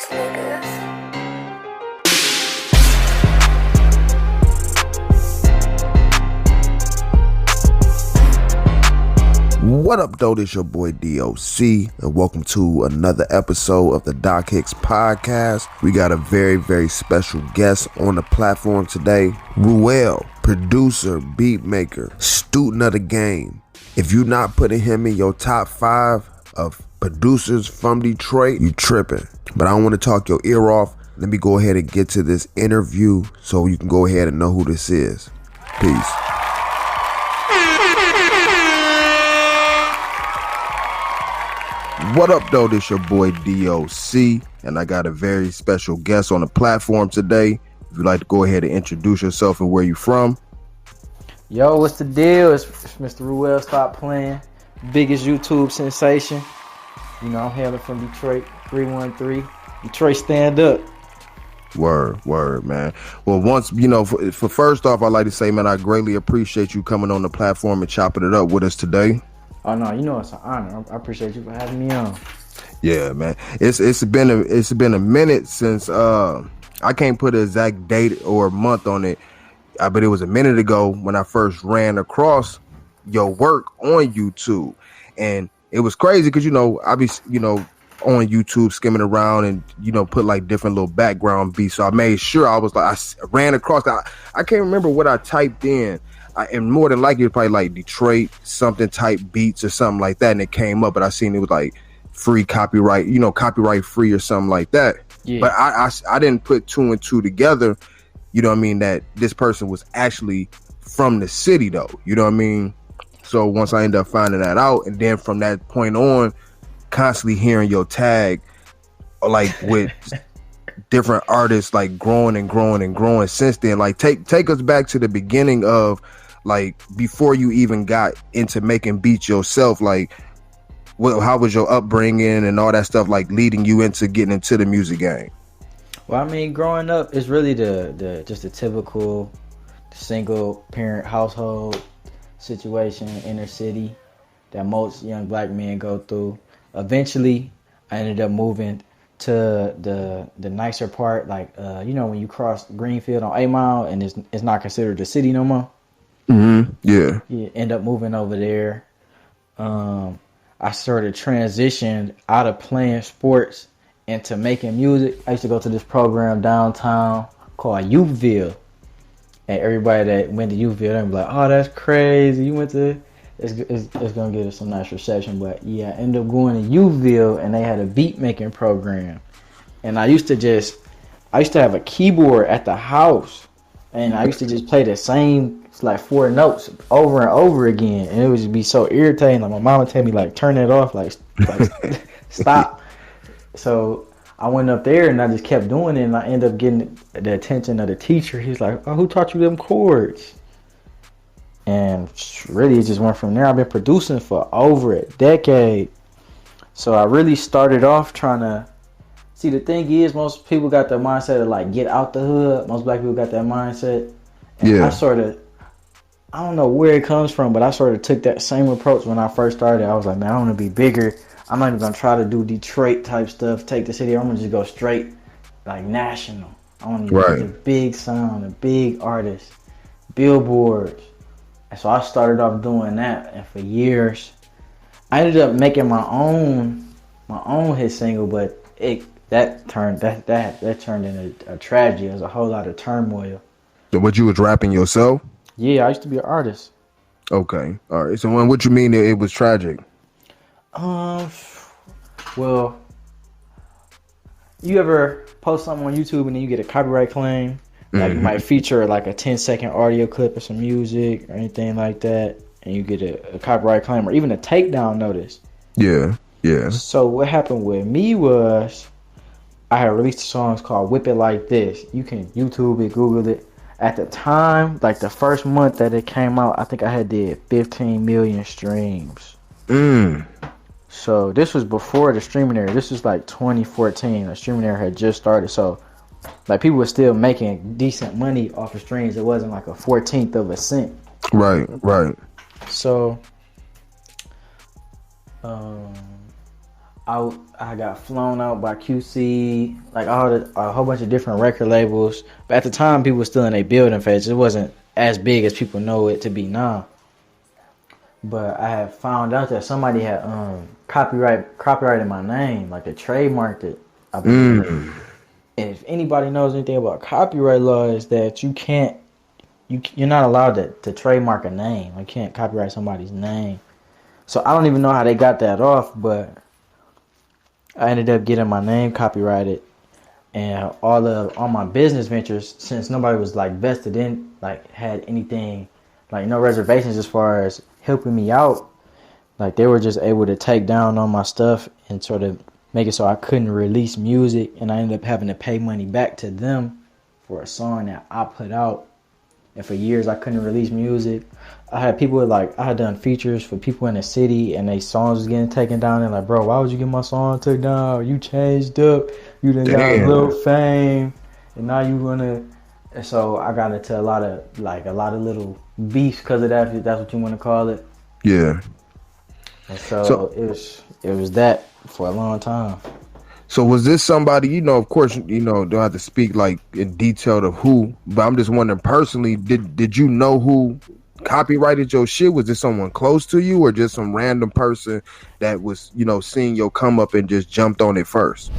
these niggas. What up, though? This your boy DOC, and welcome to another episode of the Doc Hicks Podcast. We got a very, very special guest on the platform today. Reuel, producer, beat maker, student of the game. If you're not putting him in your top 5 of producers from Detroit, you tripping. But I don't want to talk your ear off. Let me go ahead and get to this interview so you can go ahead and know who this is. Peace. What up, though? This your boy DOC, and I got a very special guest on the platform today. If you'd like to go ahead and introduce yourself and where you from. Yo, what's the deal? It's Mr. Reuel Stop Playing, biggest YouTube sensation. You know, I'm hailing from Detroit, 313. Detroit, stand up. Word, man. Well, once, for first off, I'd like to say, man, I greatly appreciate you coming on the platform and chopping it up with us today. Oh no, it's an honor. I appreciate you for having me on. Yeah, man. It's been a minute since I can't put an exact date or month on it, but it was a minute ago when I first ran across your work on YouTube, and it was crazy because I be on YouTube skimming around and put like different little background beats. So I made sure I ran across. I can't remember what I typed in. And more than likely, it's probably like Detroit something type beats or something like that, and it came up. But I seen it was like free copyright, copyright free or something like that. Yeah. But I didn't put 2 and 2 together. That this person was actually from the city, though. You know what I mean? So once I ended up finding that out, and then from that point on, constantly hearing your tag, like with different artists, like growing and growing and growing since then. Like take us back to the beginning of, like, before you even got into making beats yourself. Like, how was your upbringing and all that stuff, like leading you into getting into the music game? Well, I mean, growing up is really just the typical single parent household situation, inner city that most young black men go through. Eventually, I ended up moving to the nicer part, like when you cross Greenfield on 8 Mile and it's not considered a city no more. Mm-hmm. Yeah. You end up moving over there. I sort of transitioned out of playing sports into making music. I used to go to this program downtown called Youthville, and everybody that went to Youthville, they'd be like, "Oh, that's crazy! You went to." It's gonna get us some nice reception, but yeah, I ended up going to Youthville, and they had a beat making program, and I used to have a keyboard at the house, and I used to just play the same like 4 notes over and over again, and it would just be so irritating. Like my mom would tell me, like, turn it off, like stop. So I went up there and I just kept doing it, and I ended up getting the attention of the teacher. He's like, "Oh, who taught you them chords?" And really, it just went from there. I've been producing for over a decade. So I really started off trying to... See, the thing is, most people got the mindset of, like, get out the hood. Most black people got that mindset. And yeah. I don't know where it comes from, but I sort of took that same approach when I first started. I was like, man, I want to be bigger. I'm not even going to try to do Detroit type stuff, take the city. I'm going to just go straight, like, national. I want to get the big sound, the big artists, billboards. And so I started off doing that, and for years, I ended up making my own hit single, but that turned into a tragedy. There's a whole lot of turmoil. So what, you was rapping yourself? Yeah, I used to be an artist. Okay, all right. So what you mean it was tragic? Well, you ever post something on YouTube and then you get a copyright claim? Like, you might feature like a 10-second audio clip of some music or anything like that, and you get a copyright claim or even a takedown notice. Yeah. So what happened with me was I had released songs called Whip It Like This. You can YouTube it, Google it. At the time, like the first month that it came out, I think I had did 15 million streams. So this was before the streaming era. This was like 2014. The streaming era had just started. So like people were still making decent money off of streams. It wasn't like a 14th of a cent. Right. So I got flown out by QC, like a whole bunch of different record labels. But at the time, people were still in a building phase. It wasn't as big as people know it to be now. But I had found out that somebody had copyrighted my name, like they trademarked it, I believe. And if anybody knows anything about copyright law, is that you're not allowed to trademark a name. You can't copyright somebody's name. So I don't even know how they got that off, but I ended up getting my name copyrighted, and all my business ventures, since nobody was like vested in, like had anything, like no reservations as far as helping me out, like they were just able to take down all my stuff and sort of make it so I couldn't release music, and I ended up having to pay money back to them for a song that I put out. And for years I couldn't release music. I had done features for people in the city, and they songs was getting taken down. And like, bro, why would you get my song took down? You changed up. You done got a little fame, and now you wanna. And so I got into a lot of little beefs because of that. If that's what you want to call it. Yeah. And so it was that for a long time. So was this somebody, of course, don't have to speak like in detail of who, but I'm just wondering personally, did you know who copyrighted your shit? Was this someone close to you, or just some random person that was, seeing your come up and just jumped on it first?